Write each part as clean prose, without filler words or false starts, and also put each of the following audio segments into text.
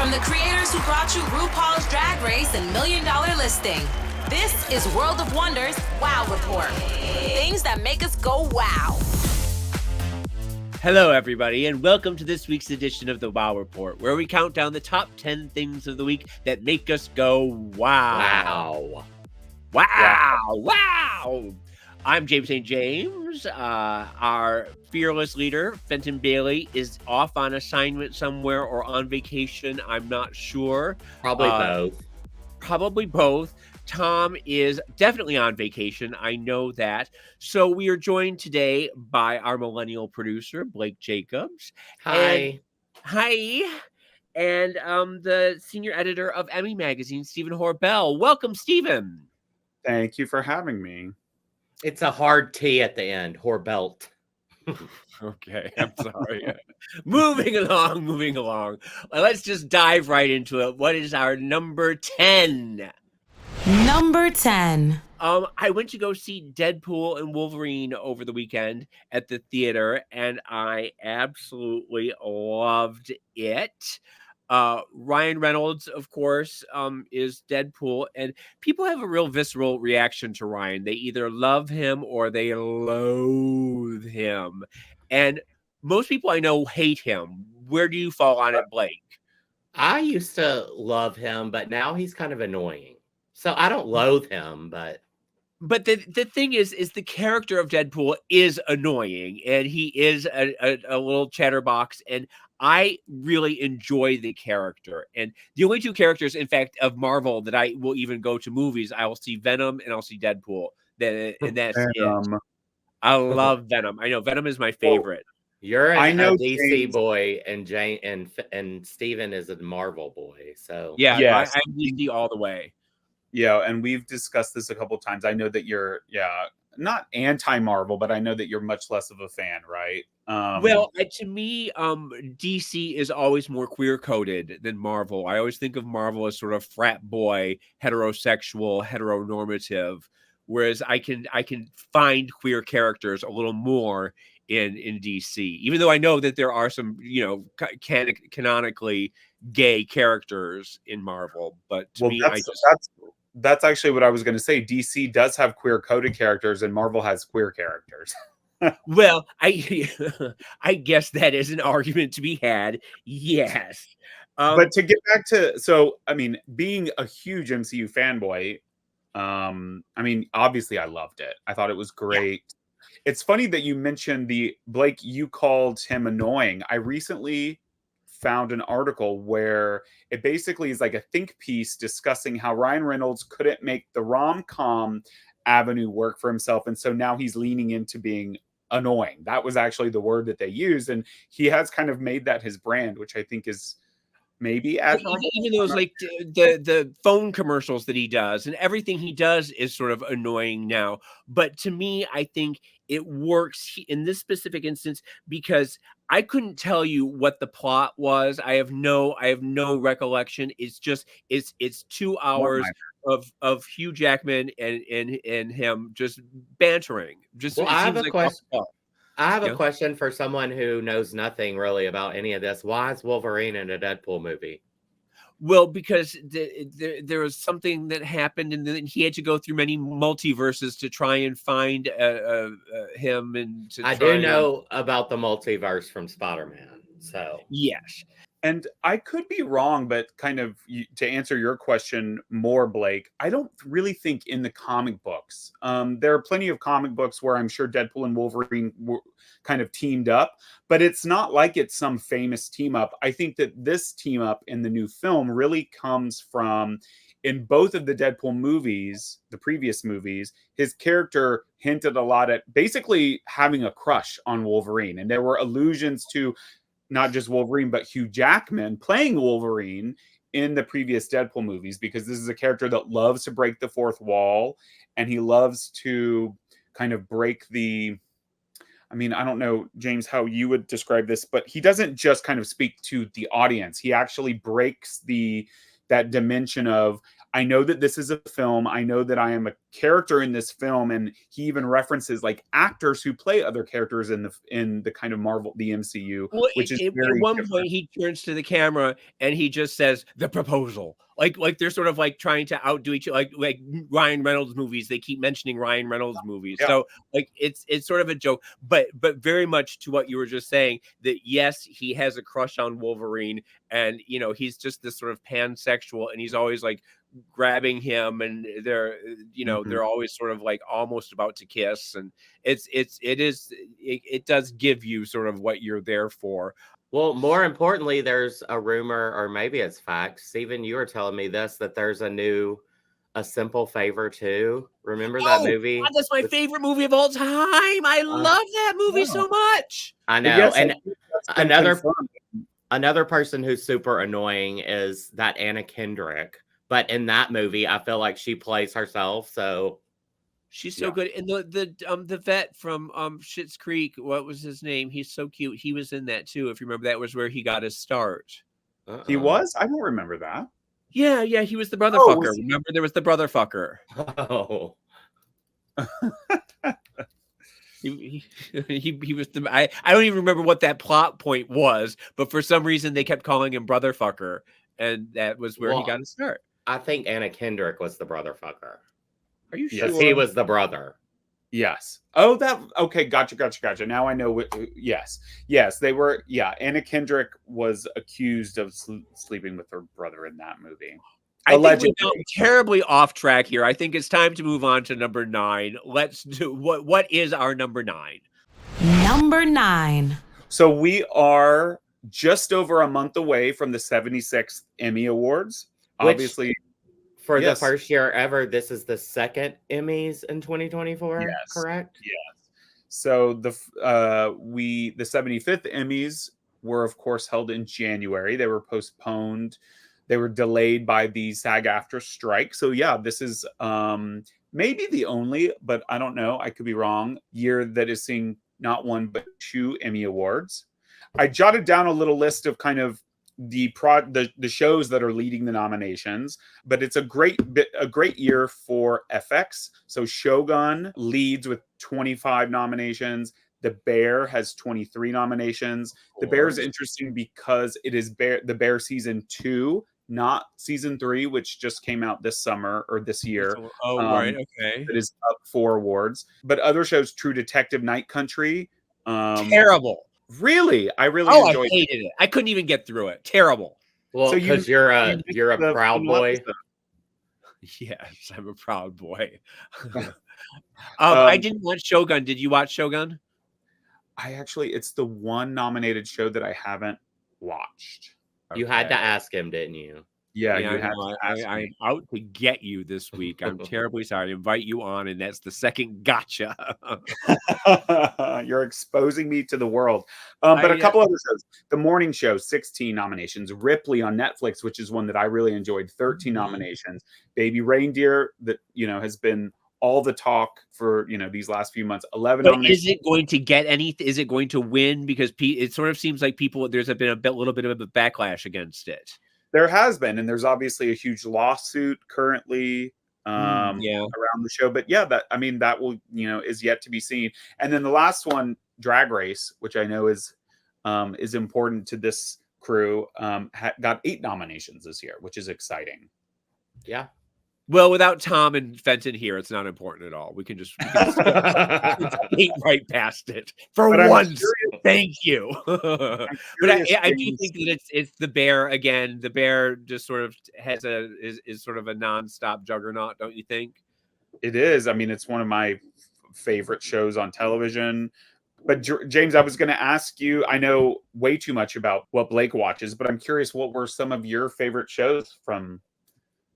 From the creators who brought you RuPaul's Drag Race and Million Dollar Listing, this is World of Wonders Wow Report. Things that make us go wow. Hello, everybody, and welcome to this week's edition of the WOW Report, where we count down the top 10 things of the week that make us go wow. Wow. I'm James St. James. Our fearless leader, Fenton Bailey, is off on assignment somewhere or on vacation. I'm not sure. Probably both. Tom is definitely on vacation. I know that. So we are joined today by our millennial producer, Blake Jacobs. Hi. And the senior editor of Emmy magazine, Stephen Horbell. Welcome, Stephen. Thank you for having me. It's a hard T at the end, Horbelt. Okay, I'm sorry. Moving along. Let's just dive right into it. What is our number 10? Number 10. I went to go see Deadpool and Wolverine over the weekend at the theater, and I absolutely loved it. Ryan Reynolds, of course, is Deadpool, and people have a real visceral reaction to Ryan. They either love him or they loathe him. And most people I know hate him. Where do you fall on it, Blake? I used to love him, but now he's kind of annoying. So I don't loathe him, but the thing is the character of Deadpool is annoying, and he is a little chatterbox, and I really enjoy the character. And the only two characters, in fact, of Marvel that I will even go to movies, I will see Venom and I'll see Deadpool. And that's it. I love Venom. I know Venom is my favorite. You're a DC boy, and Jane and Steven is a Marvel boy. So yes. I'm DC all the way. Yeah, and we've discussed this a couple of times. I know that you're, not anti-Marvel, but I know that you're much less of a fan, right? Well, to me, DC is always more queer-coded than Marvel. I always think of Marvel as sort of frat boy, heterosexual, heteronormative, whereas I can find queer characters a little more in DC, even though I know that there are some, canonically gay characters in Marvel. But to me, that's actually what I was going to say. DC does have queer coded characters and Marvel has queer characters. Well, I guess that is an argument to be had. Yes. But to get back to, being a huge MCU fanboy, obviously I loved it. I thought it was great. Yeah. It's funny that you mentioned Blake, you called him annoying. I recently found an article where it basically is like a think piece discussing how Ryan Reynolds couldn't make the rom-com avenue work for himself, and so now he's leaning into being annoying. That was actually the word that they used, and he has kind of made that his brand, which I think is maybe even those like the phone commercials that he does, and everything he does is sort of annoying now. But to me, I think it works in this specific instance because I couldn't tell you what the plot was. I have no recollection. It's just it's 2 hours of Hugh Jackman and him just bantering. I have a question. I have a question for someone who knows nothing really about any of this. Why is Wolverine in a Deadpool movie? Well, because there was something that happened, and then he had to go through many multiverses to try and find him. And I do know about the multiverse from Spider-Man. So yes. And I could be wrong, but kind of to answer your question more, Blake, I don't really think in the comic books. There are plenty of comic books where I'm sure Deadpool and Wolverine were kind of teamed up, but it's not like it's some famous team up. I think that this team up in the new film really comes from, in both of the Deadpool movies, the previous movies, his character hinted a lot at basically having a crush on Wolverine. And there were allusions to not just Wolverine, but Hugh Jackman playing Wolverine in the previous Deadpool movies, because this is a character that loves to break the fourth wall, and he loves to kind of break I don't know, James, how you would describe this, but he doesn't just kind of speak to the audience. He actually breaks the that dimension of, I know that this is a film. I know that I am a character in this film. And he even references like actors who play other characters in the kind of Marvel, the MCU, Well, which is at very one different. point he turns to the camera and he just says the proposal. Like they're sort of like trying to outdo each other, like Ryan Reynolds movies. They keep mentioning Ryan Reynolds movies. Yeah. So like it's sort of a joke, but very much to what you were just saying, that yes, he has a crush on Wolverine, and you know, he's just this sort of pansexual, and he's always like grabbing him, and they're, you know, they're always sort of like almost about to kiss, and it does give you sort of what you're there for. Well, more importantly, there's a rumor, or maybe it's fact. Steven, you were telling me this, that there's A Simple Favor 2. Remember that movie? God, that's my favorite movie of all time. I love that movie so much. I know. Yes, and another another person who's super annoying is that Anna Kendrick. But in that movie, I feel like she plays herself. So she's so good. And the vet from Schitt's Creek, what was his name? He's so cute. He was in that too. If you remember, that was where he got his start. He was? I don't remember that. Yeah, he was the brother fucker. Remember, there was the brother fucker. Oh. He was the I don't even remember what that plot point was, but for some reason they kept calling him brother fucker, and that was where he got his start. I think Anna Kendrick was the brother fucker. Are you sure? Yes, he was the brother. Yes. Oh, okay. Gotcha. Now I know. Yes, they were. Yeah, Anna Kendrick was accused of sleeping with her brother in that movie. Allegedly. I think we're terribly off track here. I think it's time to move on to number 9. Let's do what is our number 9? Number 9. So we are just over a month away from the 76th Emmy Awards. Obviously, for the first year ever, this is the second Emmys in 2024. Yes. Correct? Yes. So the 75th Emmys were, of course, held in January. They were postponed. They were delayed by the SAG-AFTRA strike. So yeah, this is maybe the only, but I don't know, I could be wrong, year that is seeing not one but 2 Emmy Awards. I jotted down a little list of kind of the shows that are leading the nominations, but it's a great year for FX. So Shogun leads with 25 nominations. The Bear has 23 nominations. The Bear is interesting because it is the Bear season 2, not season 3, which just came out this summer or this year. Oh, right. Okay. It is up for awards. But other shows, True Detective, Night Country. Terrible. Really? I really enjoyed I hated it. I couldn't even get through it. Terrible. Well, because you're a proud boy. Yes, I'm a proud boy. I didn't watch Shogun. Did you watch Shogun? It's the one nominated show that I haven't watched. You had to ask him, didn't you? Yeah, you had to ask me. I'm out to get you this week. I'm terribly sorry. I invite you on, and that's the second gotcha. You're exposing me to the world. But a couple other shows. The Morning Show, 16 nominations. Ripley on Netflix, which is one that I really enjoyed, 13 nominations. Baby Reindeer, that has been all the talk for these last few months. 11 nominations. Is it going to get anything? Is it going to win? Because it sort of seems like there's been a little bit of a backlash against it. There has been, and there's obviously a huge lawsuit currently around the show. But yeah, that will is yet to be seen. And then the last one, Drag Race, which I know is important to this crew, got 8 nominations this year, which is exciting. Yeah. Well, without Tom and Fenton here, it's not important at all. We can just skate right past it for once. Thank you. But I do think that it's the Bear again. The Bear just sort of is sort of a nonstop juggernaut, don't you think? It is. I mean, it's one of my favorite shows on television. But James, I was going to ask you, I know way too much about what Blake watches, but I'm curious, what were some of your favorite shows from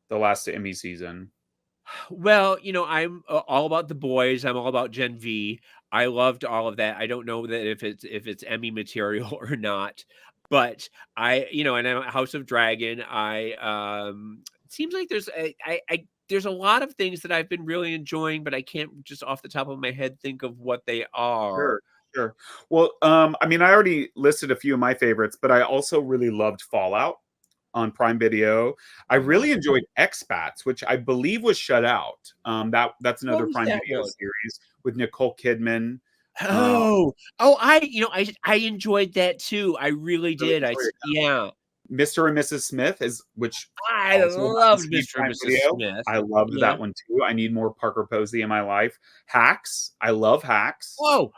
the last Emmy season? Well, I'm all about The Boys. I'm all about Gen V. I loved all of that. I don't know that if it's Emmy material or not, but and I'm House of Dragon. It seems like there's a lot of things that I've been really enjoying, but I can't just off the top of my head think of what they are. Sure. Well, I already listed a few of my favorites, but I also really loved Fallout. on Prime Video. I really enjoyed Expats, which I believe was shut out. That's another was Prime that Video one? series with Nicole Kidman. I enjoyed that too. I really Really did. enjoyed it. Yeah. Mr. and Mrs. Smith which I also happens loved to be Mr. and Prime Mrs. Video. Smith. I loved Yeah. that one too. I need more Parker Posey in my life. Hacks. I love Hacks. Well,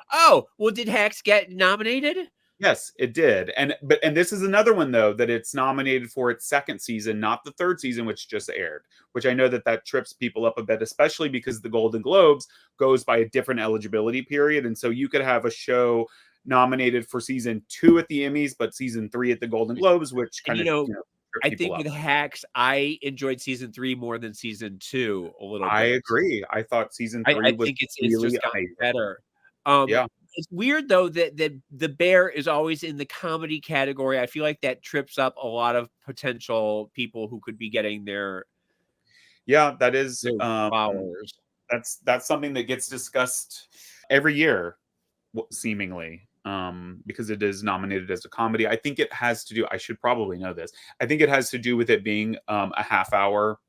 did Hacks get nominated? Yes, it did. And this is another one though that it's nominated for its second season, not the third season, which just aired. Which I know that trips people up a bit, especially because the Golden Globes goes by a different eligibility period, and so you could have a show nominated for season 2 at the Emmys, but season 3 at the Golden Globes, which kind of I think with Hacks, I enjoyed season 3 more than season 2 a little bit. I agree. I thought season 3 was think it's really just gotten amazing. better. Yeah. It's weird though that the Bear is always in the comedy category. I feel like that trips up a lot of potential people who could be getting their that is flowers. That's something that gets discussed every year, seemingly, because it is nominated as a comedy. I think it has to do. I should probably know this. I think it has to do with it being a half-hour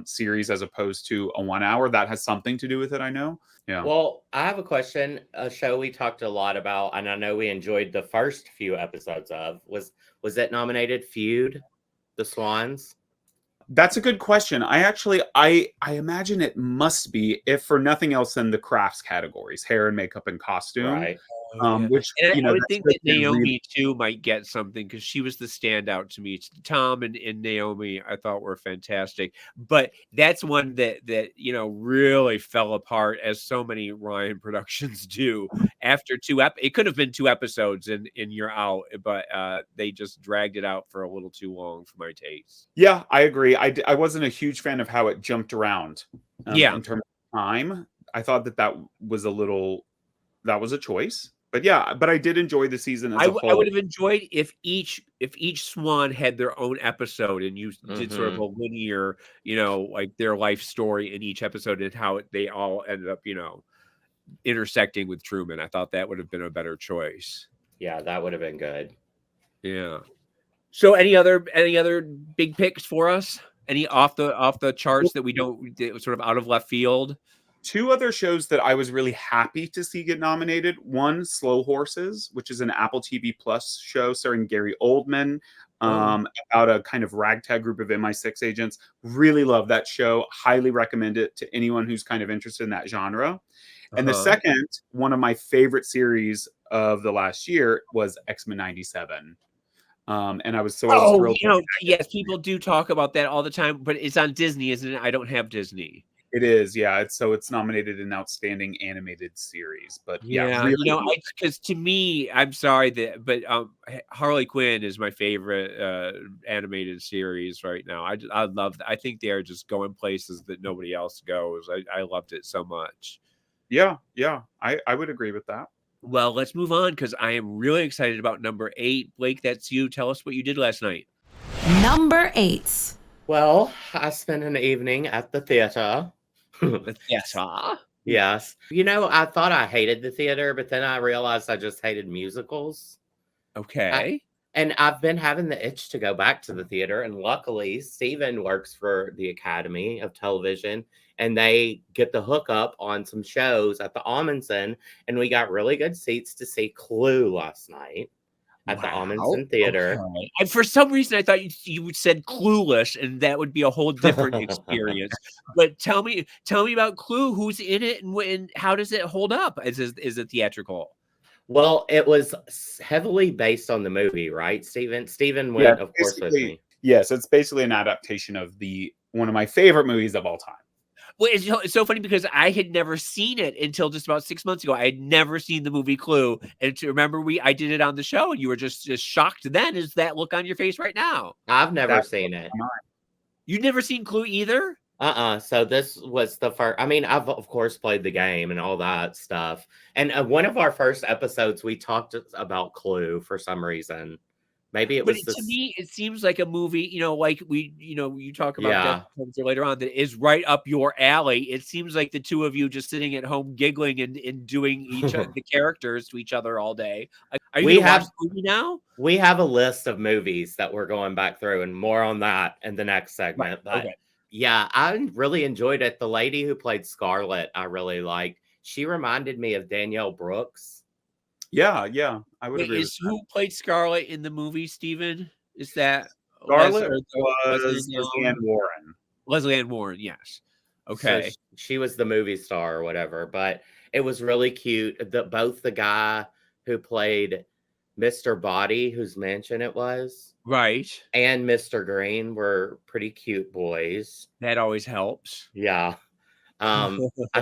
series as opposed to a 1 hour. That has something to do with it. I know. Yeah. Well, I have a question. A show we talked a lot about, and I know we enjoyed the first few episodes of, was it nominated? Feud, The Swans? That's a good question. I imagine it must be, if for nothing else than the crafts categories, hair and makeup and costume. Right. Which I would think that Naomi too might get something because she was the standout to me. Tom and Naomi I thought were fantastic, but that's one that really fell apart, as so many Ryan productions do. After it could have been 2 episodes and you're out, but they just dragged it out for a little too long for my taste. Yeah, I agree. I wasn't a huge fan of how it jumped around. In terms of time, I thought that was a choice. But yeah, I did enjoy the season as a whole. I would have enjoyed if each swan had their own episode and you did sort of a linear, like their life story in each episode and how they all ended up, intersecting with Truman. I thought that would have been a better choice. Yeah, that would have been good. Yeah. So any other big picks for us? Any off the charts that we don't, sort of out of left field? 2 other shows that I was really happy to see get nominated. One, Slow Horses, which is an Apple TV Plus show starring Gary Oldman, about a kind of ragtag group of MI6 agents. Really love that show. Highly recommend it to anyone who's kind of interested in that genre. And the second, one of my favorite series of the last year, was X-Men 97. And I was thrilled. Yes, people do talk about that all the time, but it's on Disney, isn't it? I don't have Disney. It is, yeah. It's nominated in Outstanding Animated Series, but really, because to me, I'm sorry but Harley Quinn is my favorite animated series right now. I love that. I think they are just going places that nobody else goes. I loved it so much. Yeah, I would agree with that. Well, let's move on because I am really excited about number 8. Blake, that's you. Tell us what you did last night. Number 8. Well, I spent an evening at the theater. The theater? Yes. I thought I hated the theater, but then I realized I just hated musicals. Okay. And I've been having the itch to go back to the theater. And luckily, Steven works for the Academy of Television, and they get the hookup on some shows at the Amundsen. And we got really good seats to see Clue last night at the Amundsen Theater. Okay. And for some reason, I thought you said Clueless, and that would be a whole different experience. But tell me about Clue. Who's in it, and how does it hold up? Is it theatrical? Well, it was heavily based on the movie, right, Steven? Steven went, of course, with me. Yes, it's basically an adaptation of one of my favorite movies of all time. Well, it's so funny because I had never seen it until just about 6 months ago. I had never seen the movie Clue. And to remember, I did it on the show, and you were just shocked then. Is that look on your face right now? I've never seen it. You've never seen Clue either? So this was the first. I mean, I've, of course, played the game and all that stuff. And one of our first episodes, we talked about Clue for some reason. Maybe it But was to this. me, it seems like a movie, like you talk about Yeah. Deadpool later on, that is right up your alley. It seems like the two of you just sitting at home giggling and doing the characters to each other all day. Are you We going to watch have the movie now? we have a list of movies that we're going back through, and more on that in the next Right. segment. But Okay. yeah, I really enjoyed it. The lady who played Scarlet, I really liked. She reminded me of Danielle Brooks. Yeah, I would Wait, agree with is who played Scarlet in the movie, Steven? Is that Scarlett Leslie was Leanne Warren. Leslie Ann Warren, yes. Okay. So she was the movie star or whatever, but it was really cute. Both the guy who played Mr. Body, whose mansion it was, Right. and Mr. Green were pretty cute boys. That always helps. Yeah. I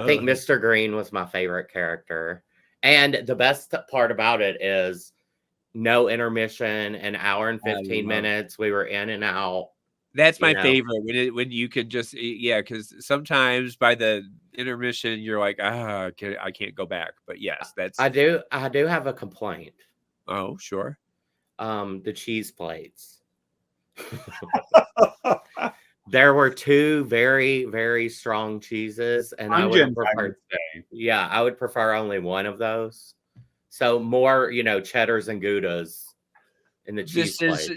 think Mr. Green was my favorite character. And the best part about it is no intermission, an hour and 15 minutes. We were in and out. That's my favorite when you could just, because sometimes by the intermission you're like, I can't go back. But yes, that's. I do have a complaint. Oh, sure. The cheese plates. There were two very, very strong cheeses, and I would prefer only one of those. So more, cheddars and Goudas in the cheese plate.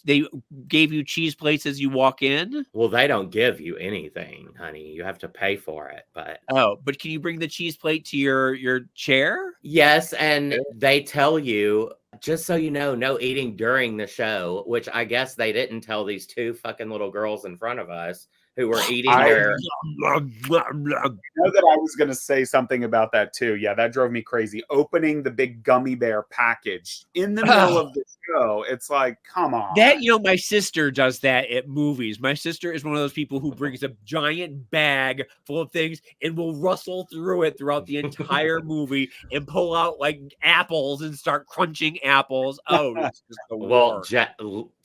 They gave you cheese plates as you walk in? Well, they don't give you anything, honey. You have to pay for it, but can you bring the cheese plate to your chair? Yes, and they tell you, just so you know, no eating during the show, which I guess they didn't tell these two fucking little girls in front of us who were eating their. That I was going to say something about that too. Yeah, that drove me crazy. Opening the big gummy bear package in the middle of the show. It's like, come on. That, my sister does that at movies. My sister is one of those people who brings a giant bag full of things and will rustle through it throughout the entire movie and pull out like apples and start crunching apples. Oh, it's just the worst.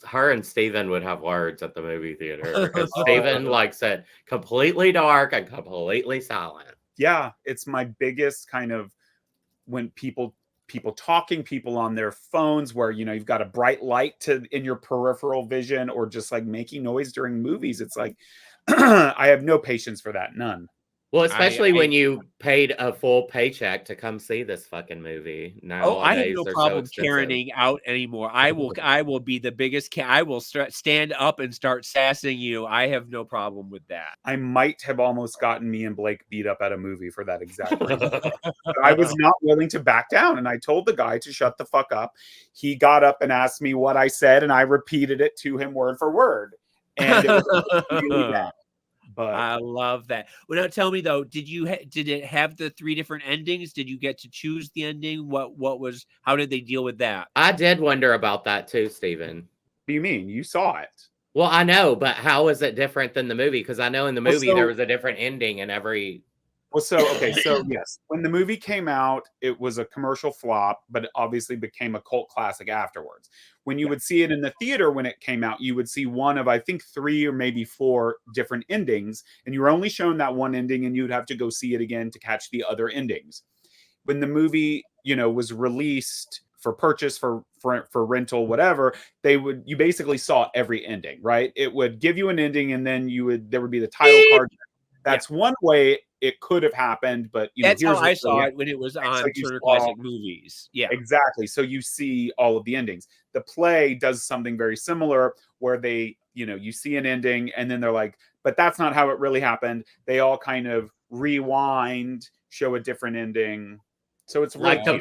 Her and Steven would have words at the movie theater because Steven likes it completely dark and completely silent. Yeah, it's my biggest kind of when people talking, people on their phones where you've got a bright light in your peripheral vision, or just like making noise during movies. It's like I have no patience for that. None. Well, especially when you paid a full paycheck to come see this fucking movie. I have no problem Karening out anymore. I will be the biggest. I will stand up and start sassing you. I have no problem with that. I might have almost gotten me and Blake beat up at a movie for that exact reason. But I was not willing to back down, and I told the guy to shut the fuck up. He got up and asked me what I said, and I repeated it to him word for word, and it was really bad. But I love that. Well, now tell me though, did it have the 3 different endings? Did you get to choose the ending? How did they deal with that? I did wonder about that too, Steven. What do you mean? You saw it. Well, I know, but how is it different than the movie? Because I know in the movie there was a different ending in every. Well, so yes, when the movie came out, it was a commercial flop, but it obviously became a cult classic afterwards. When you would see it in the theater when it came out, you would see one of, I think, 3 or maybe 4 different endings, and you were only shown that one ending, and you'd have to go see it again to catch the other endings. When the movie, was released for purchase, for rental, whatever, you basically saw every ending, right? It would give you an ending, and then there would be the title card. That's one way it could have happened, but that's how I saw it when it was on Turner Classic Movies. Yeah, exactly. So you see all of the endings. The play does something very similar, where they, you see an ending, and then they're like, but that's not how it really happened. They all kind of rewind, show a different ending. So it's really like the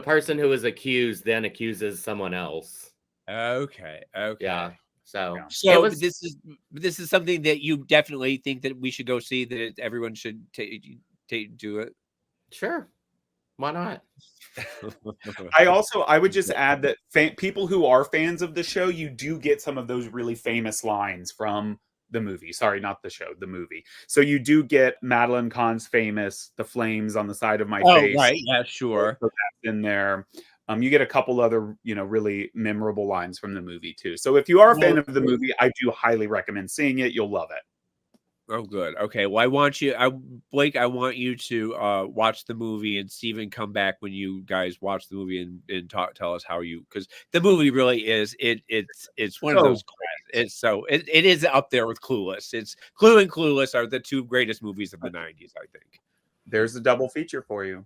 person who is accused then accuses someone else. Okay. Yeah. So this is something that you definitely think that we should go see, that everyone should do it. Sure. Why not? I would just add that people who are fans of the show, you do get some of those really famous lines from the movie. Sorry, not the show, the movie. So you do get Madeline Kahn's famous "The flames on the side of my face." Right. Yeah, sure. So that's in there. You get a couple other, really memorable lines from the movie too. So if you are a fan of the movie, I do highly recommend seeing it. You'll love it. Oh, good. Okay. Well, Blake, I want you to watch the movie, and Steven, come back when you guys watch the movie and tell us how you, because the movie really is it's one of So those it is up there with Clueless. It's Clue and Clueless are the two greatest movies of the 90s, I think. there's a double feature for you.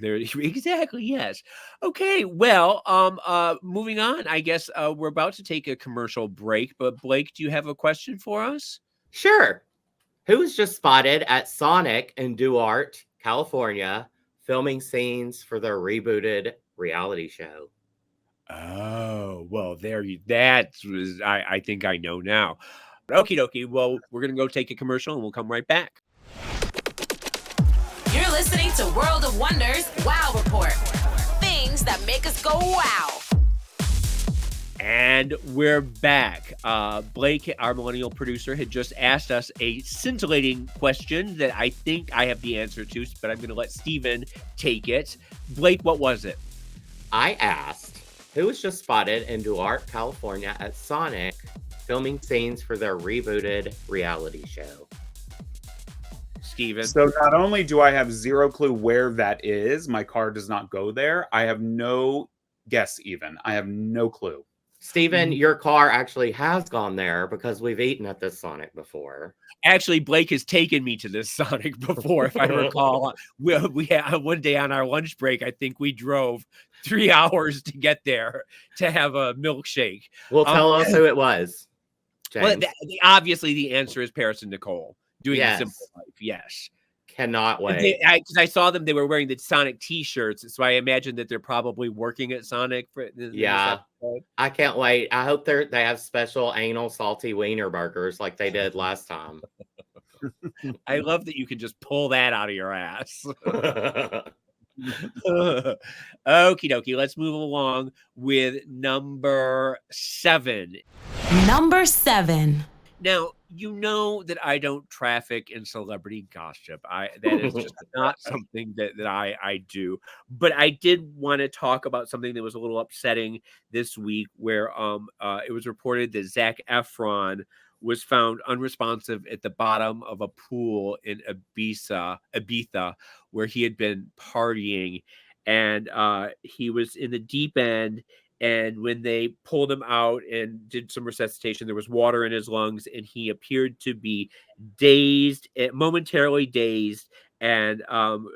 There exactly, yes. Okay, well, moving on. I guess we're about to take a commercial break, but Blake, do you have a question for us? Sure. Who was just spotted at Sonic in Duarte, California, filming scenes for their rebooted reality show? Oh, well, that was, I think I know now. Okie dokie. Well, we're going to go take a commercial and we'll come right back. You're listening to World of Wonders Wow Report. Things that make us go wow. And we're back. Blake, our millennial producer, had just asked us a scintillating question that I think I have the answer to, but I'm going to let Steven take it. Blake, what was it? I asked, who was just spotted in Duarte, California at Sonic, filming scenes for their rebooted reality show? Steven. So not only do I have zero clue where that is, my car does not go there. I have no guess even. I have no clue. Steven, your car actually has gone there because we've eaten at this Sonic before. Actually, Blake has taken me to this Sonic before, if I recall. We had one day on our lunch break, I think we drove 3 hours to get there to have a milkshake. Well, tell us who it was, James. Well, obviously, the answer is Paris and Nicole doing Yes. The Simple Life. Yes. Cannot wait. Because I saw them, they were wearing the Sonic t-shirts, so I imagine that they're probably working at Sonic. Yeah, I can't wait. I hope they have special anal salty wiener burgers like they did last time. I love that you can just pull that out of your ass. Okie dokie, let's move along with number 7. Number 7. Now, you know that I don't traffic in celebrity gossip. That is just not something that I do. But I did want to talk about something that was a little upsetting this week, where it was reported that Zac Efron was found unresponsive at the bottom of a pool in Ibiza, where he had been partying, and he was in the deep end. And when they pulled him out and did some resuscitation, there was water in his lungs, and he appeared to be momentarily dazed, and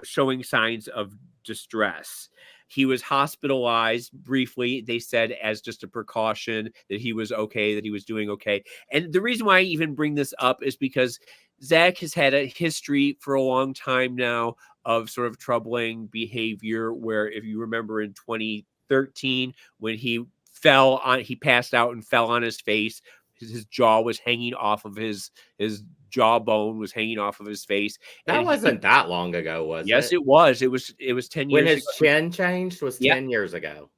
showing signs of distress. He was hospitalized briefly, they said, as just a precaution, that he was okay, that he was doing okay. And the reason why I even bring this up is because Zac has had a history for a long time now of sort of troubling behavior, where, if you remember, in 2013, when he passed out and fell on his face. His jaw was hanging off of his jawbone was hanging off of his face. That wasn't that long ago, was it? Yes, it was. It was 10 years when his ago. chin changed was 10 years ago.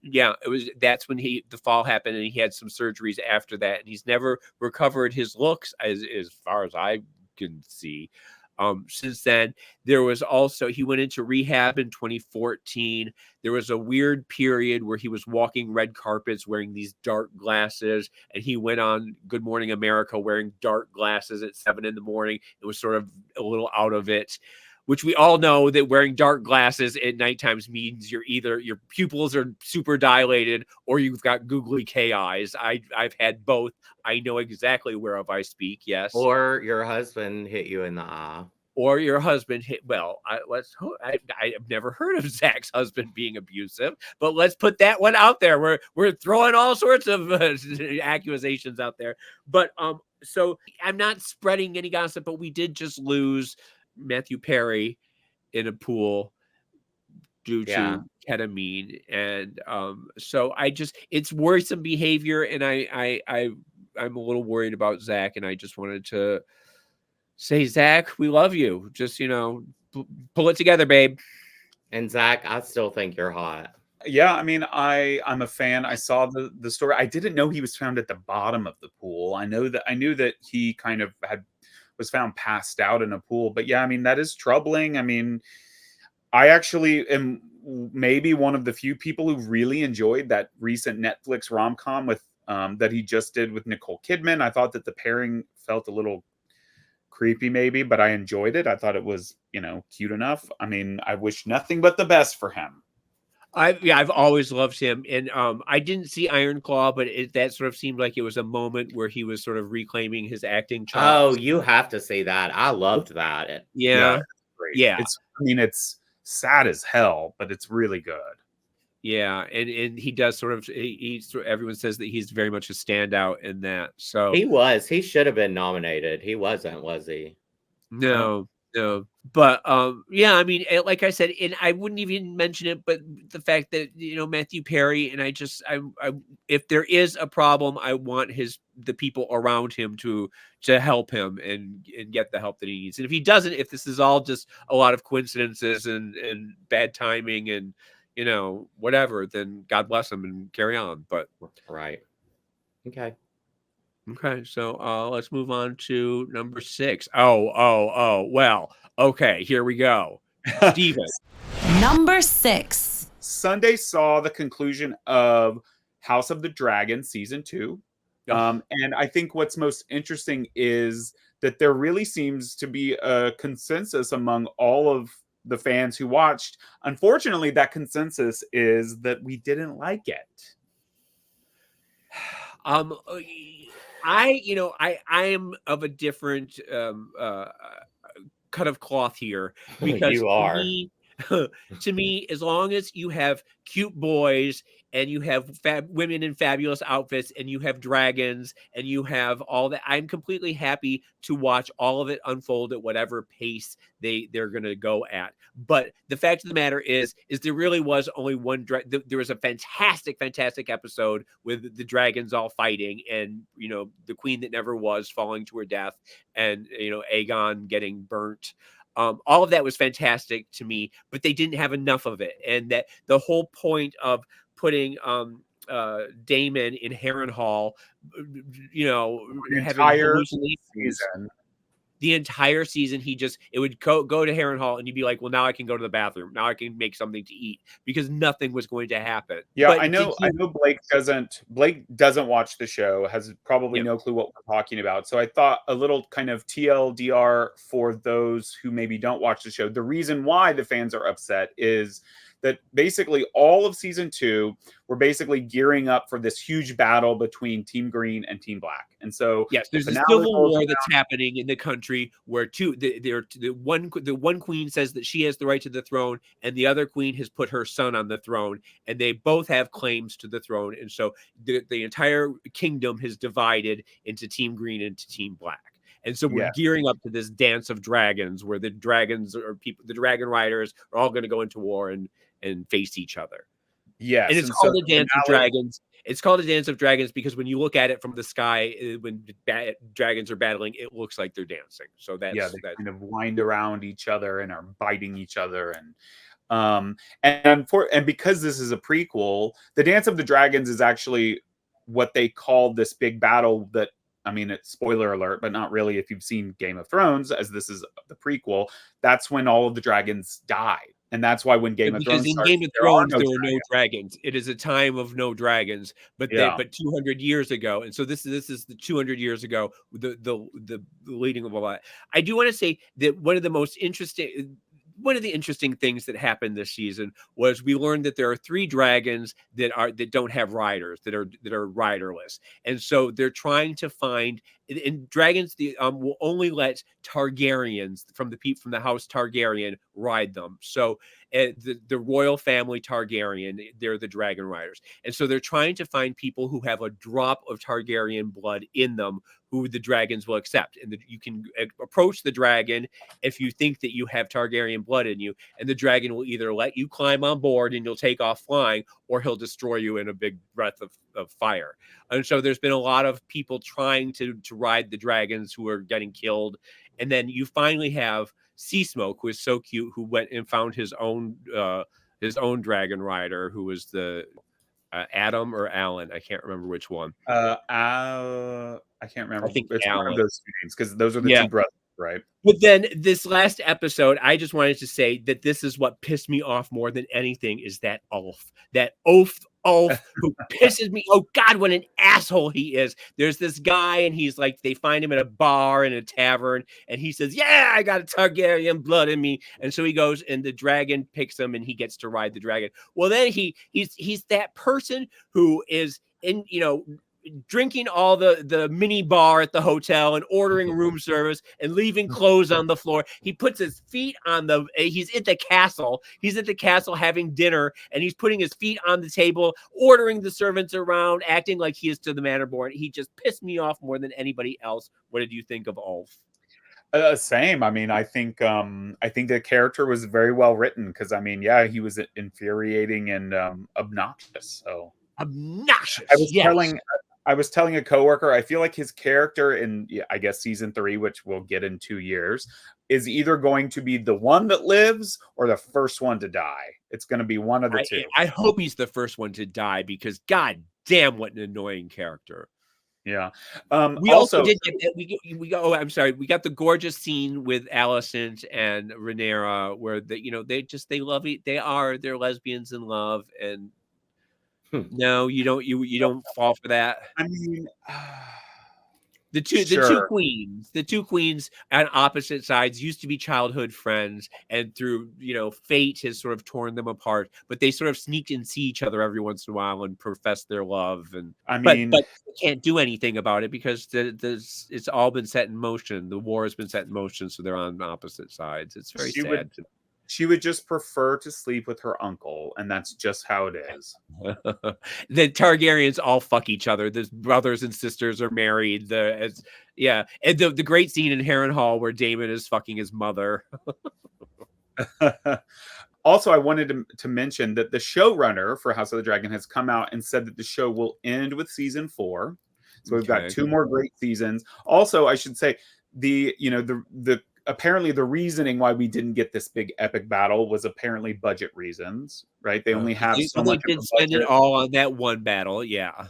Yeah, that's when the fall happened, and he had some surgeries after that, and he's never recovered his looks as far as I can see. Since then, there was also, he went into rehab in 2014. There was a weird period where he was walking red carpets wearing these dark glasses, and he went on Good Morning America wearing dark glasses at 7 a.m. It was sort of a little out of it, which we all know that wearing dark glasses at night times means you're either your pupils are super dilated or you've got googly K-eyes. I've had both. I know exactly whereof I speak. Yes. Or your husband hit you in the eye. Or your husband hit. Well, I've never heard of Zac's husband being abusive, but let's put that one out there. We're throwing all sorts of accusations out there. But so I'm not spreading any gossip, but we did just lose Matthew Perry in a pool due to ketamine, and so it's worrisome behavior, and I'm a little worried about Zac, and I just wanted to say, Zac, we love you. Just pull it together, babe. And Zac, I still think you're hot. Yeah, I mean, I'm a fan. I saw the story. I didn't know he was found at the bottom of the pool. I knew that he kind of was found passed out in a pool. But yeah, I mean, that is troubling. I mean, I actually am maybe one of the few people who really enjoyed that recent Netflix rom-com with that he just did with Nicole Kidman. I thought that the pairing felt a little creepy maybe, but I enjoyed it. I thought it was, cute enough. I mean, I wish nothing but the best for him. I've always loved him, and I didn't see Iron Claw, but that sort of seemed like it was a moment where he was sort of reclaiming his acting chops. Oh, you have to see that. I loved that. Yeah, Great. yeah. It's sad as hell, but it's really good. Yeah, and he does sort of everyone says that he's very much a standout in that. So he should have been nominated. He wasn't, was he? No. But yeah, I mean, like I said, and I wouldn't even mention it, but the fact that Matthew Perry, and I if there is a problem, I want the people around him to help him and get the help that he needs. And if he doesn't, if this is all just a lot of coincidences and bad timing and whatever, then God bless him and carry on. But right, okay. Okay, so let's move on to number 6. Oh, well, okay, here we go. Steven. Number 6. Sunday saw the conclusion of House of the Dragon season 2. And I think what's most interesting is that there really seems to be a consensus among all of the fans who watched. Unfortunately, that consensus is that we didn't like it. I am of a different cut of cloth here, because you are. To me, as long as you have cute boys and you have women in fabulous outfits and you have dragons and you have all that, I'm completely happy to watch all of it unfold at whatever pace they're going to go at. But the fact of the matter is there really was only one there was a fantastic episode with the dragons all fighting, and the queen that never was falling to her death, and Aegon getting burnt. All of that was fantastic to me, but they didn't have enough of it. And that the whole point of putting Damon in Harrenhal, having season. The entire season, it would go to Harrenhal, and you'd be like, well, now I can go to the bathroom. Now I can make something to eat, because nothing was going to happen. Yeah, but I know Blake doesn't watch the show, has probably no clue what we're talking about. So I thought a little kind of TLDR for those who maybe don't watch the show. The reason why the fans are upset is that basically all of season 2, we're basically gearing up for this huge battle between Team Green and Team Black. And so yes, there's a civil war that's happening in the country where the one queen says that she has the right to the throne, and the other queen has put her son on the throne, and they both have claims to the throne. And so the entire kingdom has divided into Team Green and to Team Black. And so we're gearing up to this dance of dragons, where the dragons the dragon riders are all going to go into war and face each other. Yes. And it's called a dance of dragons. It's called a dance of dragons because when you look at it from the sky, when dragons are battling, it looks like they're dancing. So they kind of wind around each other and are biting each other. And because this is a prequel, the Dance of the Dragons is actually what they call this big battle that, I mean, it's spoiler alert, but not really if you've seen Game of Thrones, as this is the prequel. That's when all of the dragons died. And that's why when Game of Thrones starts, Game of Thrones, there are no dragons. It is a time of no dragons, but 200 years ago. And so this is the 200 years ago, the leading of all that. I do want to say that one of the interesting things that happened this season was we learned that there are 3 dragons that don't have riders, that are riderless. And so they're trying to find, and dragons will only let Targaryens from the house Targaryen ride them. So the royal family Targaryen, they're the dragon riders. And so they're trying to find people who have a drop of Targaryen blood in them, who the dragons will accept. And you can approach the dragon if you think that you have Targaryen blood in you, and the dragon will either let you climb on board and you'll take off flying, or he'll destroy you in a big breath of fire. And so there's been a lot of people trying to ride the dragons who are getting killed. And then you finally have Sea Smoke, who is so cute, who went and found his own dragon rider, who was the Adam or Alan. I can't remember which one. I can't remember. I think it's Alan. one of those 2 names, because those are the 2 brothers, right? But then this last episode, I just wanted to say that this is what pissed me off more than anything, is that oath. That oath Ulf, who pisses me. Oh God, what an asshole he is. There's this guy, and he's like, they find him at a bar in a tavern, and he says, "Yeah, I got a Targaryen blood in me." And so he goes, and the dragon picks him, and he gets to ride the dragon. Well, then he's that person who is in, drinking all the mini bar at the hotel and ordering room service and leaving clothes on the floor. He puts his feet on he's at the castle. He's at the castle having dinner, and he's putting his feet on the table, ordering the servants around, acting like he is to the manor born. He just pissed me off more than anybody else. What did you think of Ulf? Same. I mean, I think the character was very well written because, I mean, yeah, he was infuriating and obnoxious. So obnoxious. I was telling a coworker, I feel like his character in, I guess, season 3, which we'll get in 2 years, is either going to be the one that lives or the first one to die. It's going to be one of the two. I hope he's the first one to die because, God damn, what an annoying character. Yeah. We also did get that. Oh, I'm sorry. We got the gorgeous scene with Alicent and Rhaenyra where they're lesbians in love, and no, you don't fall for that. I mean, the two queens on opposite sides used to be childhood friends, and through fate has sort of torn them apart. But they sort of sneaked and see each other every once in a while and profess their love. And but they can't do anything about it because it's all been set in motion. The war has been set in motion, so they're on opposite sides. It's very sad. She would just prefer to sleep with her uncle, and that's just how it is. The Targaryens all fuck each other. The brothers and sisters are married. And the great scene in Harrenhal where Daemon is fucking his mother. Also, I wanted to mention that the showrunner for House of the Dragon has come out and said that the show will end with season 4. So we've got 2 more great seasons. Also, I should say apparently the reasoning why we didn't get this big epic battle was apparently budget reasons, right? They only have so much. They did spend it all on that one battle, yeah.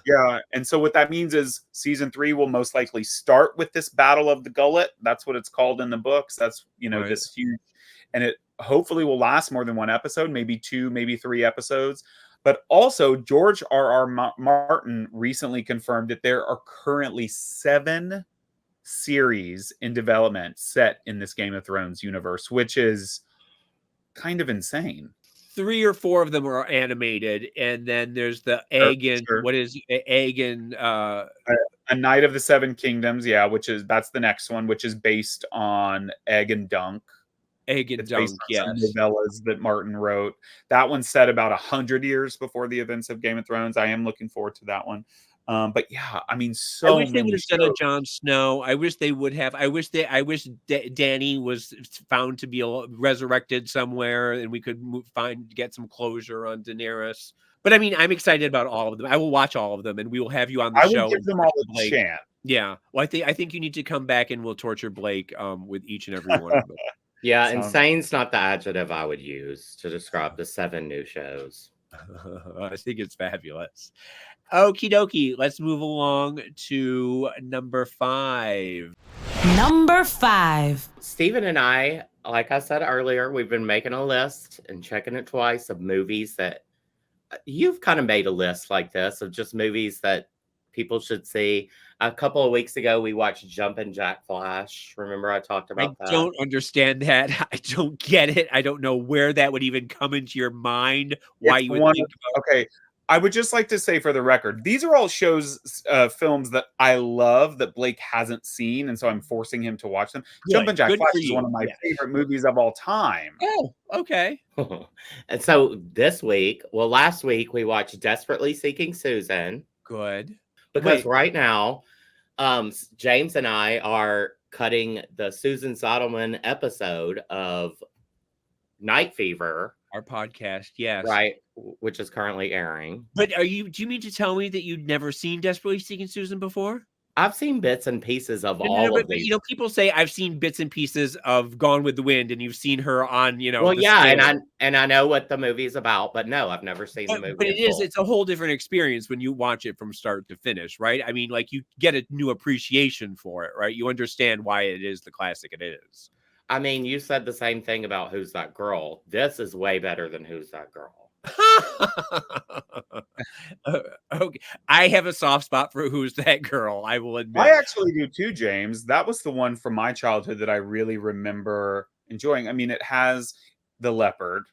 And so what that means is season 3 will most likely start with this Battle of the Gullet. That's what it's called in the books. That's right. This huge, and it hopefully will last more than 1 episode, maybe 2, maybe 3 episodes. But also, George R.R. Martin recently confirmed that there are currently 7 series in development set in this Game of Thrones universe, which is kind of insane. 3 or 4 of them are animated, and then there's the Aegon. Sure. What is Aegon? A Knight of the Seven Kingdoms, that's the next one, which is based on Aegon Dunk. Aegon Dunk, yes. Novellas that Martin wrote. That one's set about 100 years before the events of Game of Thrones. I am looking forward to that one. But yeah, I mean, I wish they would have done a Jon Snow. I wish they would have. I wish Dany was found to be resurrected somewhere, and we could get some closure on Daenerys. But I mean, I'm excited about all of them. I will watch all of them, and we will have you on the show. I will give them all a chance. Yeah, well, I think you need to come back, and we'll torture Blake with each and every one of them. Yeah, insane's not the adjective I would use to describe the 7 new shows. I think it's fabulous. Okie dokie, let's move along to number 5. Number 5. Stephen and I, like I said earlier, we've been making a list and checking it twice of movies that you've kind of made a list like this of just movies that people should see. A couple of weeks ago, we watched Jumpin' Jack Flash. Remember I talked about that? I don't understand that. I don't get it. I don't know where that would even come into your mind. Why you would think about Okay. I would just like to say for the record, these are all films that I love that Blake hasn't seen, and so I'm forcing him to watch them. Jumpin' Jack Flash is one of my favorite movies of all time. Oh, okay. And so last week, we watched Desperately Seeking Susan. Good. Because right now, James and I are cutting the Susan Sodelman episode of Night Fever. Our podcast, yes. Right, which is currently airing. But do you mean to tell me that you'd never seen Desperately Seeking Susan before? I've seen bits and pieces of all of these. People say I've seen bits and pieces of Gone with the Wind, and you've seen her on, Well, yeah, and I know what the movie's about, but no, I've never seen the movie. But it's a whole different experience when you watch it from start to finish, right? I mean, like, you get a new appreciation for it, right? You understand why it is the classic it is. I mean, you said the same thing about Who's That Girl. This is way better than Who's That Girl. Okay, I have a soft spot for Who's That Girl, I will I admit. actually do too, James. That was the one from my childhood that I really remember enjoying. I mean, it has the leopard,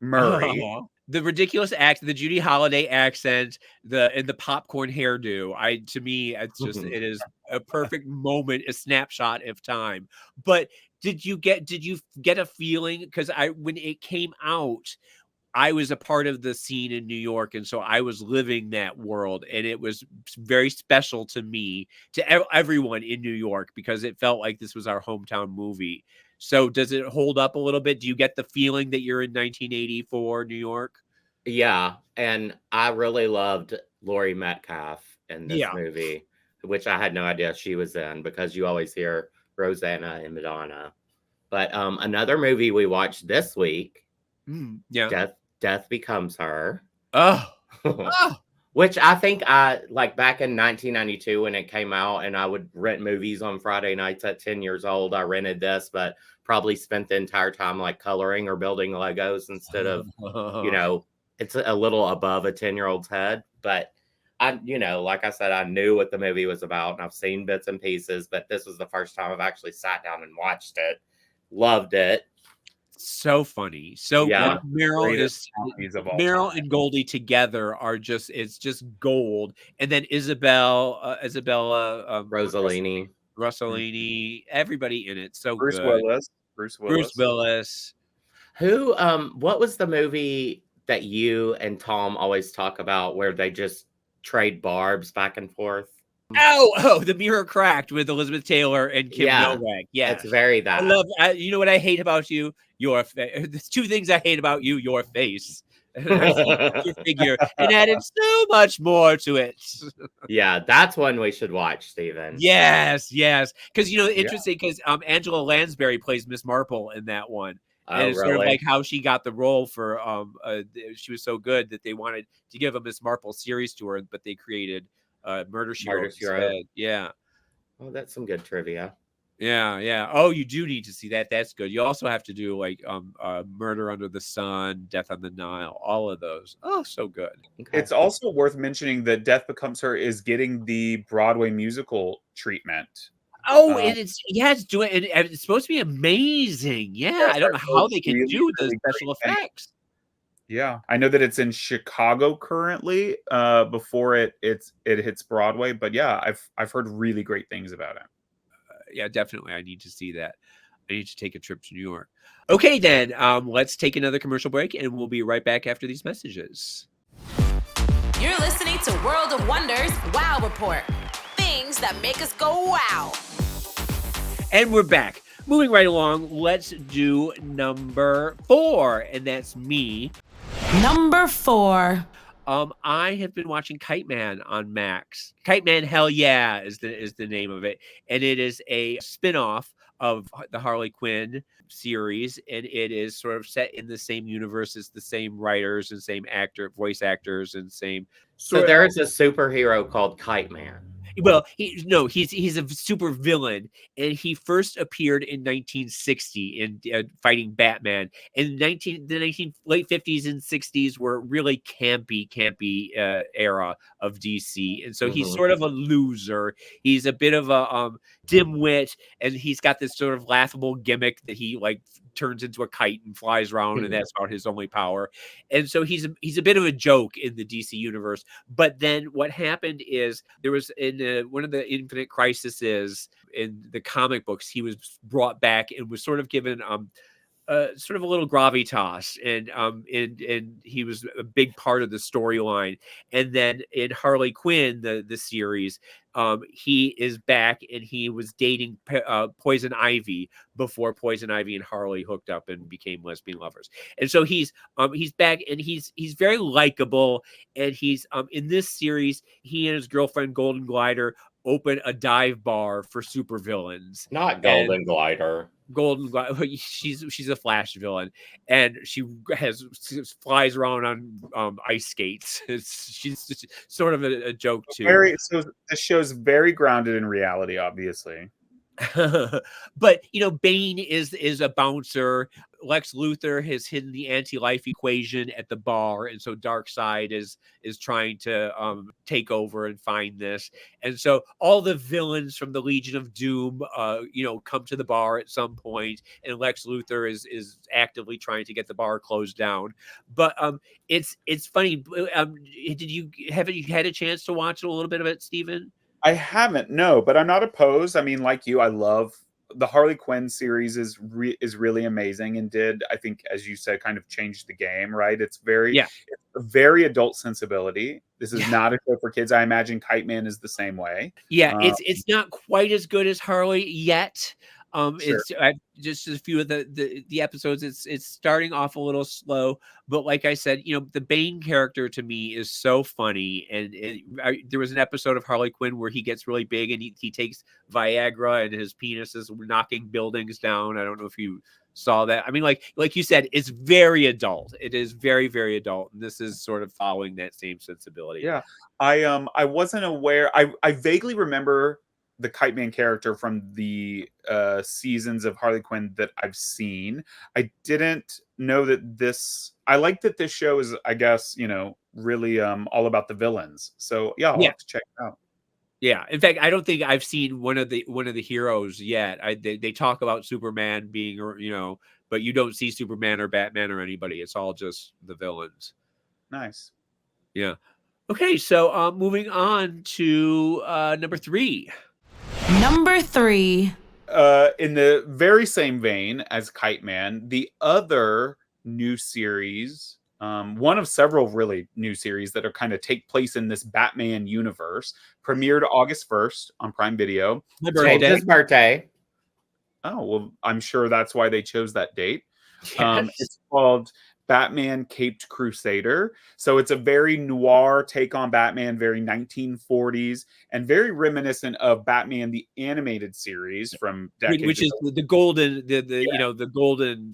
Murray. The ridiculous act, the Judy Holliday accent, and the popcorn hairdo. To me, it's just it is a perfect moment, a snapshot of time. But did you get a feeling? Because when it came out, I was a part of the scene in New York, and so I was living that world, and it was very special to me, to everyone in New York, because it felt like this was our hometown movie. So does it hold up a little bit? Do you get the feeling that you're in 1984 New York? Yeah, and I really loved Laurie Metcalf in this Yeah. movie, which I had no idea she was in, because you always hear Rosanna and Madonna. But another movie we watched this week, Yeah. Death Becomes Her. Oh. Oh. Which I think I like back in 1992 when it came out, and I would rent movies on Friday nights at 10 years old. I rented this, but probably spent the entire time like coloring or building Legos instead of, it's a little above a 10-year-old's head. But like I said, I knew what the movie was about, and I've seen bits and pieces, but this was the first time I've actually sat down and watched it. Loved it. So funny. So Yeah. Meryl and Goldie together are it's just gold. And then Isabella Rossellini, everybody in it. So Bruce good. Willis. Bruce Willis. Who what was the movie that you and Tom always talk about where they just trade barbs back and forth? Oh, The Mirror Cracked with Elizabeth Taylor and Kim Novak. Yeah, it's very that. I love. You know what I hate about you? Your face. There's two things I hate about you: your face, your figure, and added so much more to it. Yeah, that's one we should watch, Stephen. Yes, because interesting because Angela Lansbury plays Miss Marple in that one. And it's sort of like how she got the role for she was so good that they wanted to give a Miss Marple series to her, but they created Murder She Wrote instead. Yeah. Oh, that's some good trivia. Yeah. Oh, you do need to see that. That's good. You also have to do like Murder Under the Sun, Death on the Nile, all of those. Oh, so good. Okay. It's also worth mentioning that Death Becomes Her is getting the Broadway musical treatment. Oh, and it's doing and it's supposed to be amazing. Yeah, I don't know how they can do the special effects. Yeah, I know that it's in Chicago currently. Before it hits Broadway, but yeah, I've heard really great things about it. Yeah, definitely. I need to see that. I need to take a trip to New York. Okay, then let's take another commercial break, and we'll be right back after these messages. You're listening to World of Wonders Wow Report. Things that make us go wow. And we're back. Moving right along, let's do number 4, and that's me. Number 4. I have been watching Kite Man on Max. Kite Man, hell yeah, is the name of it, and it is a spinoff of the Harley Quinn series, and it is sort of set in the same universe as the same writers and same voice actors, and same. So there's a superhero called Kite Man. Well, he's a super villain, and he first appeared in 1960 in fighting Batman. In late 50s and 60s were really campy era of DC, and so he's sort of a loser. He's a bit of a dimwit, and he's got this sort of laughable gimmick that he like turns into a kite and flies around, and that's about his only power. And so he's a bit of a joke in the DC universe. But then what happened is there was in one of the Infinite Crises in the comic books, he was brought back and was sort of given sort of a little gravitas, and he was a big part of the storyline. And then in Harley Quinn, the series, he is back, and he was dating Poison Ivy before Poison Ivy and Harley hooked up and became lesbian lovers. And so he's back, and he's very likable. And he's in this series, he and his girlfriend Golden Glider open a dive bar for supervillains. Not Golden Glider. Golden Glider. She's a Flash villain, and she flies around on ice skates. She's just sort of a joke too. So this show's very grounded in reality, obviously. But Bane is a bouncer. Lex Luthor has hidden the anti-life equation at the bar, and so Darkseid is trying to take over and find this. And so all the villains from the Legion of Doom come to the bar at some point, and Lex Luthor is actively trying to get the bar closed down. But it's funny. Haven't you had a chance to watch a little bit of it, Stephen? I haven't, no, but I'm not opposed. I mean, like you, I love the Harley Quinn series is really amazing, and did, I think, as you said, kind of change the game, right? It's it's a very adult sensibility. This is not a show for kids. I imagine Kite Man is the same way. Yeah, it's not quite as good as Harley yet. Sure. It's just a few of the episodes. It's starting off a little slow, but like I said, the Bane character to me is so funny. And there was an episode of Harley Quinn where he gets really big and he takes Viagra and his penis is knocking buildings down. I don't know if you saw that. I mean, like you said, it's very adult. It is very, very adult, and this is sort of following that same sensibility. Yeah, I wasn't aware. I vaguely remember the Kite Man character from the seasons of Harley Quinn that I've seen. I didn't know that this. I like that this show is, I guess, really all about the villains. So yeah, I'll have to check it out. Yeah, in fact, I don't think I've seen one of the heroes yet. They talk about Superman being, but you don't see Superman or Batman or anybody. It's all just the villains. Nice. Yeah. Okay, so moving on to number 3. Number 3. In the very same vein as Kite Man, the other new series, one of several really new series that are kind of take place in this Batman universe, premiered August 1st on Prime Video. His birthday. Oh, well, I'm sure that's why they chose that date. Yes. It's called Batman Caped Crusader. So it's a very noir take on Batman, very 1940s, and very reminiscent of Batman the animated series from decades which is ago. the golden the golden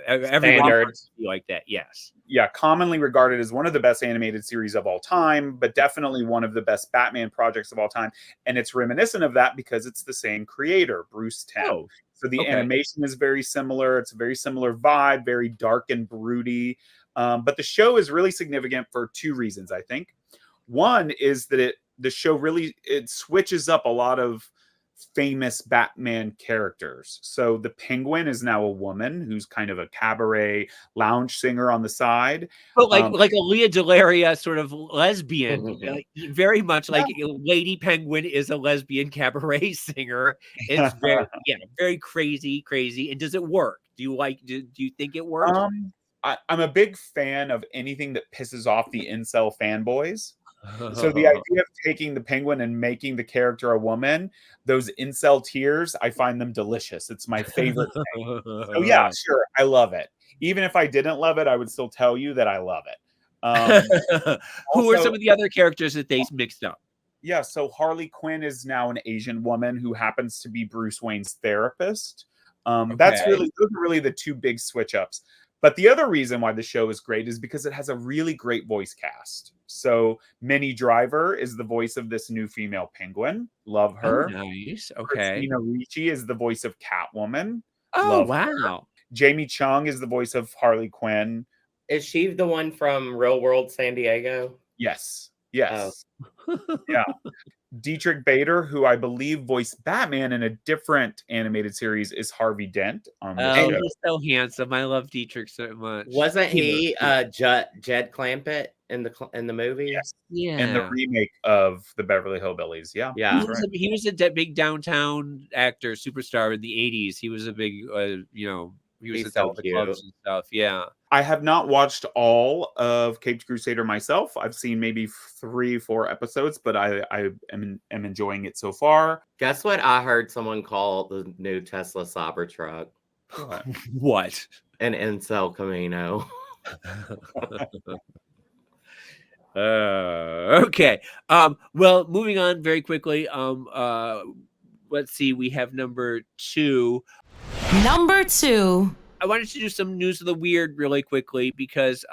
everyone wants to be like that. Yes. Yeah, commonly regarded as one of the best animated series of all time, but definitely one of the best Batman projects of all time. And it's reminiscent of that because it's the same creator, Bruce Timm. Oh, so the animation is very similar. It's a very similar vibe, very dark and broody. But the show is really significant for 2 reasons, I think. One is that the show really switches up a lot of famous Batman characters. So the Penguin is now a woman who's kind of a cabaret lounge singer on the side, but like a Leah Delaria sort of lesbian, very much like Lady Penguin is a lesbian cabaret singer. It's very crazy. And does it work? Do you think it works? I'm a big fan of anything that pisses off the incel fanboys. So the idea of taking the Penguin and making the character a woman, those incel tears, I find them delicious. It's my favorite thing. So yeah, sure, I love it. Even if I didn't love it, I would still tell you that I love it. Who are some of the other characters that they mixed up? Yeah, so Harley Quinn is now an Asian woman who happens to be Bruce Wayne's therapist. Those are really the 2 big switch ups. But the other reason why the show is great is because it has a really great voice cast. So Minnie Driver is the voice of this new female Penguin. Love her. Oh, nice. Okay. Christina Ricci is the voice of Catwoman. Oh, Love wow. her. Jamie Chung is the voice of Harley Quinn. Is she the one from Real World San Diego? Yes. Yes. Yeah. Dietrich Bader, who I believe voiced Batman in a different animated series, is Harvey Dent on the show. He's so handsome. I love Dietrich so much. Wasn't he Jed Clampett in the movie? Yes. Yeah. And the remake of the Beverly Hillbillies. Yeah. Yeah. He was a big downtown actor, superstar in the 80s. He was a big, he was at all the clubs and stuff. Yeah. I have not watched all of Caped Crusader myself. I've seen maybe 3-4 episodes, but I am enjoying it so far. Guess what I heard someone call the new Tesla Cybertruck? What? An incel Camino. Okay. Well, moving on very quickly. Let's see. We have number 2. Number 2. I wanted to do some news of the weird really quickly because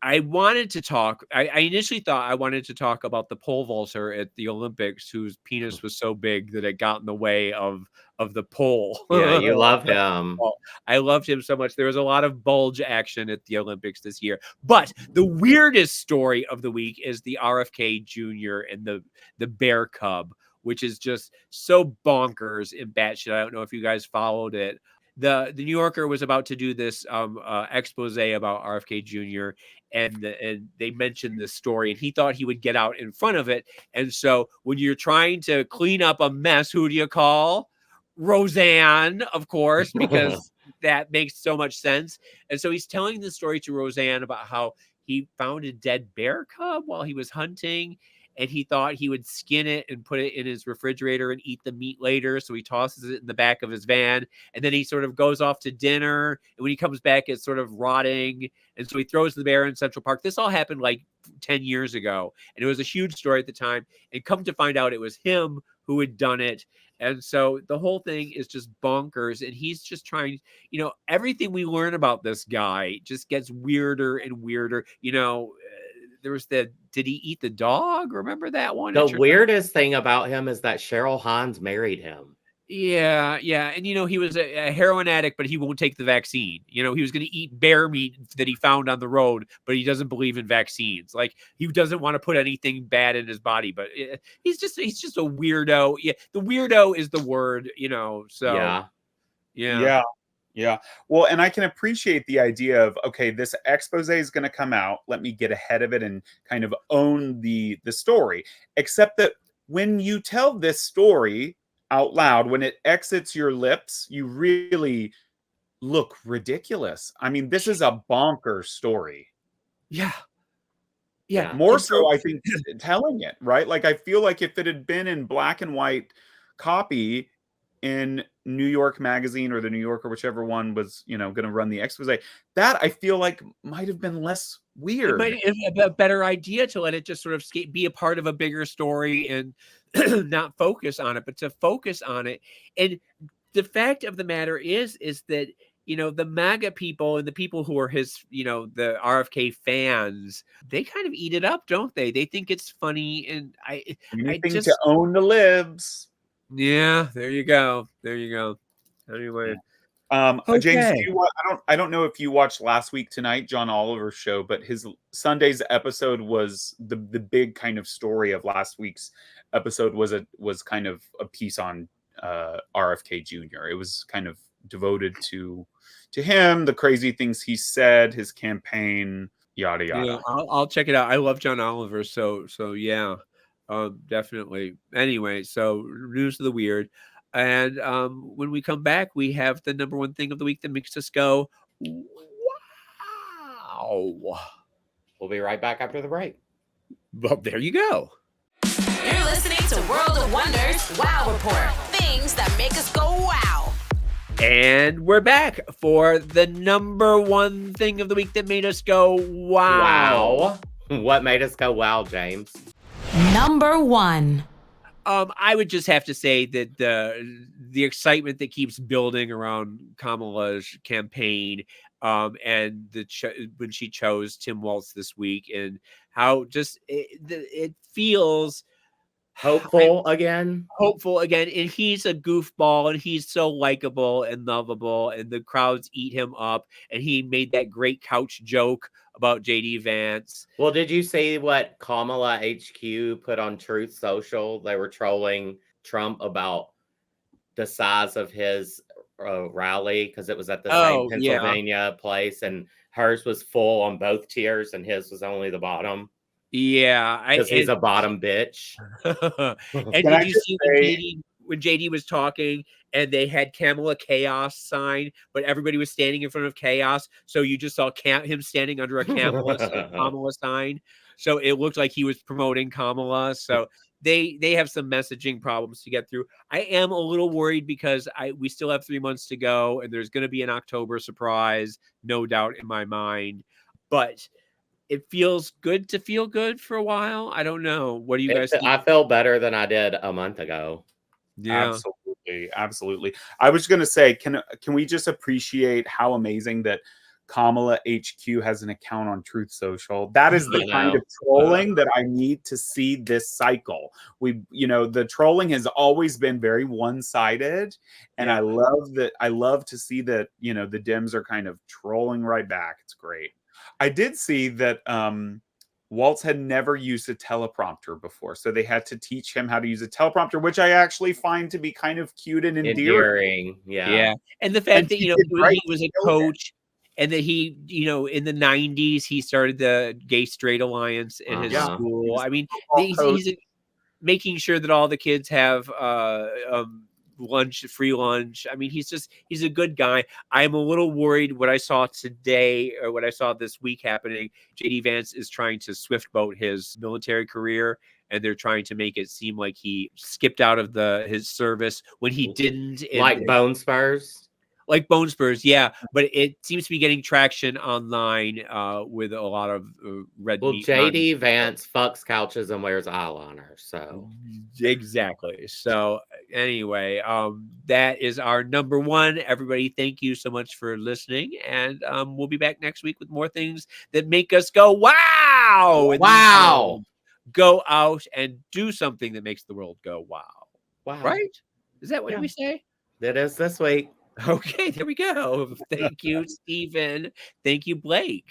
I wanted to talk. I initially thought I wanted to talk about the pole vaulter at the Olympics, whose penis was so big that it got in the way of the pole. Yeah, you love him. I loved him so much. There was a lot of bulge action at the Olympics this year. But the weirdest story of the week is the RFK Jr. and the bear cub, which is just so bonkers and batshit. I don't know if you guys followed it. The New Yorker was about to do this expose about RFK Jr. and they mentioned this story, and he thought he would get out in front of it. And so when you're trying to clean up a mess, who do you call? Roseanne, of course, because that makes so much sense. And so he's telling the story to Roseanne about how he found a dead bear cub while he was hunting, and he thought he would skin it and put it in his refrigerator and eat the meat later. So he tosses it in the back of his van, and then he sort of goes off to dinner. And when he comes back, it's sort of rotting. And so he throws the bear in Central Park. This all happened like 10 years ago, and it was a huge story at the time. And come to find out, it was him who had done it. And so the whole thing is just bonkers. And he's just trying, everything we learn about this guy just gets weirder and weirder. There was did he eat the dog? Remember that one? The weirdest thing about him is that Cheryl Hines married him. Yeah. And, he was a heroin addict, but he won't take the vaccine. He was going to eat bear meat that he found on the road, but he doesn't believe in vaccines. Like, he doesn't want to put anything bad in his body, but he's just a weirdo. Yeah. The weirdo is the word, so. Yeah. Well, and I can appreciate the idea of, okay, this expose is going to come out. Let me get ahead of it and kind of own the story. Except that when you tell this story out loud, when it exits your lips, you really look ridiculous. I mean, this is a bonkers story. Yeah. More so, I think, telling it, right? Like, I feel like if it had been in black and white copy in New York Magazine or the New Yorker, whichever one was, going to run the expose, that I feel like might have been less weird. It might have been a better idea to let it just sort of be a part of a bigger story and not focus on it, but to focus on it. And the fact of the matter is that, the MAGA people and the people who are his, the RFK fans, they kind of eat it up, don't they? They think it's funny. And I just to own the libs. Yeah, there you go. Anyway, okay. James, I don't know if you watched last week tonight, John Oliver's show, but his Sunday's episode was the big kind of story of last week's episode was kind of a piece on RFK Jr. It was kind of devoted to him, the crazy things he said, his campaign, yada yada. Yeah, I'll check it out. I love John Oliver, so yeah. Definitely. Anyway, so news of the weird. And when we come back, we have the number one thing of the week that makes us go, wow. We'll be right back after the break. Well, there you go. You're listening to World of Wonders Wow Report. Things that make us go wow. And we're back for the number one thing of the week that made us go wow. What made us go wow, James? Number one. I would just have to say that the excitement that keeps building around Kamala's campaign, and when she chose Tim Walz this week, and how just it feels hopeful again, and he's a goofball, and he's so likable and lovable, and the crowds eat him up, and he made that great couch joke about JD Vance. Well, did you see what Kamala HQ put on Truth Social? They were trolling Trump about the size of his rally because it was at the same Pennsylvania place, and hers was full on both tiers and his was only the bottom. Yeah, because he's a bottom bitch. And did you see when JD was talking and they had Kamala Chaos sign, but everybody was standing in front of Chaos, so you just saw him standing under a Kamala sign, so it looked like he was promoting Kamala. So they have some messaging problems to get through. I am a little worried because we still have 3 months to go, and there's going to be an October surprise, no doubt in my mind, but it feels good to feel good for a while. I don't know. What do you guys think? I feel better than I did a month ago. Yeah, absolutely. I was going to say, can we just appreciate how amazing that Kamala HQ has an account on Truth Social. That is the I kind know. of trolling that I need to see this cycle. The trolling has always been very one-sided, and Yeah. I love that. I love to see that, the Dems are kind of trolling right back. It's great. I did see that Waltz had never used a teleprompter before, so they had to teach him how to use a teleprompter, which I actually find to be kind of cute and endearing. Yeah. And the fact And that he did great. he was a He killed it. coach, and that he in the 90s he started the Gay Straight Alliance in his Uh-huh. He school. was I mean, football coach. he's making sure that all the kids have free lunch. I mean, he's a good guy. I'm a little worried what I saw today, or what I saw this week happening. JD Vance is trying to swift boat his military career, and they're trying to make it seem like he skipped out of his service when he didn't. Like Bone Spurs. Like Bone Spurs, yeah, but it seems to be getting traction online with a lot of red Well, meat. JD Vance fucks couches and wears eyeliner, so Exactly. So anyway, that is our number one. Everybody, thank you so much for listening, and we'll be back next week with more things that make us go wow. And wow. Go out and do something that makes the world go wow. Wow. Right? Is that what we say? That is this week. Okay, there we go. Thank you, Stephen. Thank you, Blake.